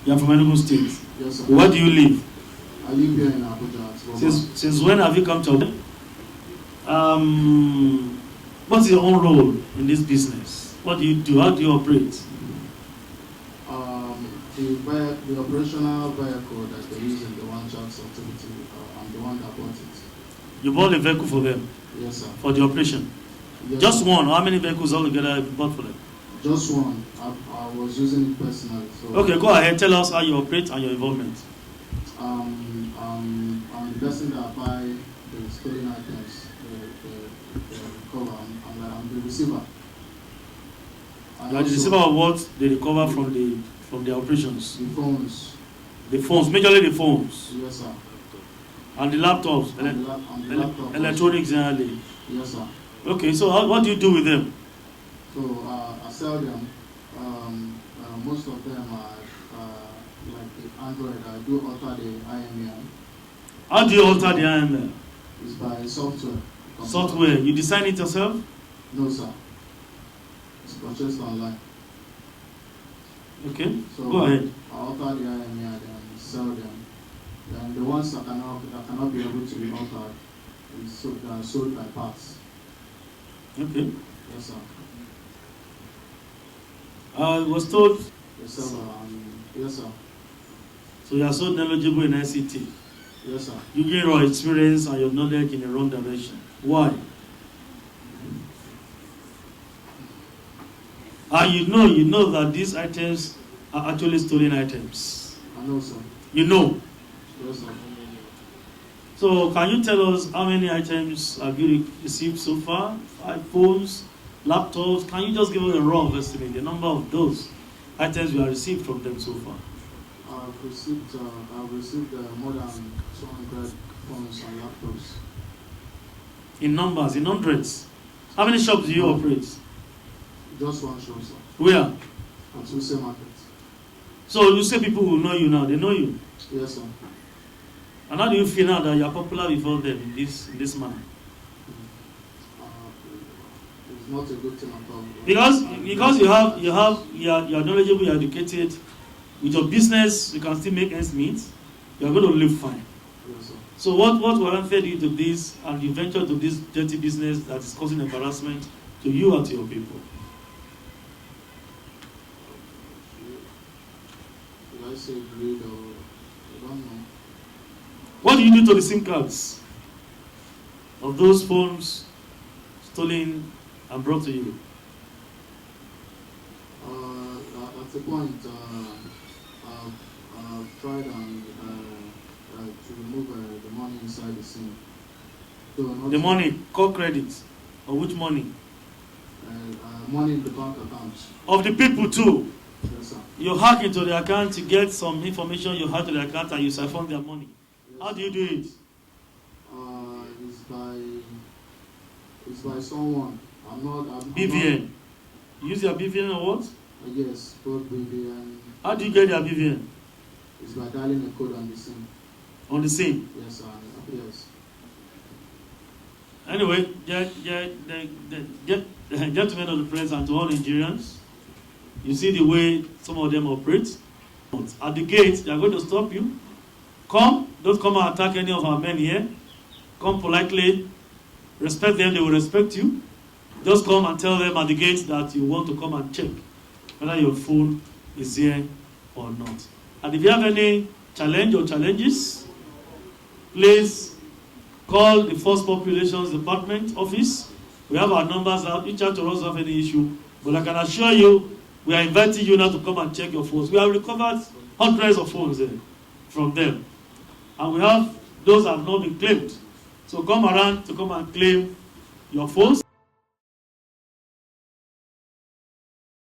You are from Enugu State. Yes, sir. Where do you live? I live here in Abuja. Since when have you come to Abuja? What's your own role in this business? What do you do? How do you operate? The operational vehicle that they use in the one child activity, I'm the one that bought it. You bought a vehicle for them? Yes, sir. For the operation? Yes, just sir. one? How many vehicles altogether have you bought for them? Just one. I was using it personally. So okay, go ahead. Tell us how you operate and your involvement. I'm the person that buy the stolen items, the recover, and I'm the receiver. You are the receiver of what they recover from the operations? The phones. The phones, majorly the phones? Yes, sir. And the laptops? Electronics generally? Yes, sir. Okay, so what do you do with them? So I sell them. Most of them are like the Android. I do alter the IMEI. How do you alter the IMEI? It's by software. Software? You design it yourself? No, sir. It's purchased online. Okay, so go ahead. I alter the IMEI and sell them. Then the ones that cannot be able to be altered they are sold by parts. Okay. Yes, sir. I was told. Yes, sir. Yes, sir. So you are so knowledgeable in ICT. Yes, sir. You gain your experience and your knowledge in the wrong direction. Why? And you know that these items are actually stolen items. I know, sir. You know. Yes, sir. So can you tell us how many items have you received so far? iPhones, laptops. Can you just give us a rough estimate, the number of those items you have received from them so far? I've received more than 200 phones and laptops. In numbers, in hundreds. How many shops do you operate? Just one shop, sir. Where? At Tuesday Market. So you say people will know you now. They know you. Yes, sir. And how do you feel now that you are popular before them in this manner? It's not a good thing at all. Because you are knowledgeable, you are educated. With your business, you can still make ends meet. You are going to live fine. Yes, sir. So what warranted you to this and you venture to this dirty business that is causing embarrassment to you and to your people? Should I say greed or I don't know. What do you do to the SIM cards of those phones stolen and brought to you? At the point, I've tried to remove the money inside the SIM. The money, call credit, or which money? Money in the bank account. Of the people too? Yes, sir. You hack into the account to get some information you had to the account and you siphon their money. Yes, how do you do it? It's by someone. BVN. You use your BVN or what? Yes, both BVN. How do you get your BVN? It's by dialing a code on the SIM. On the SIM? Yes, sir. Yes. Anyway, gentlemen of the press and to all Nigerians, you see the way some of them operate. At the gate, they are going to stop you. Come, don't come and attack any of our men here. Come politely, respect them, they will respect you. Just come and tell them at the gate that you want to come and check whether your phone is here or not. And if you have any challenge or challenges, please call the Force Populations Department office. We have our numbers out. Reach out to us have any issue. But I can assure you, we are inviting you now to come and check your phones. We have recovered hundreds of phones from them. And we have those that have not been claimed. So come around to come and claim your phones.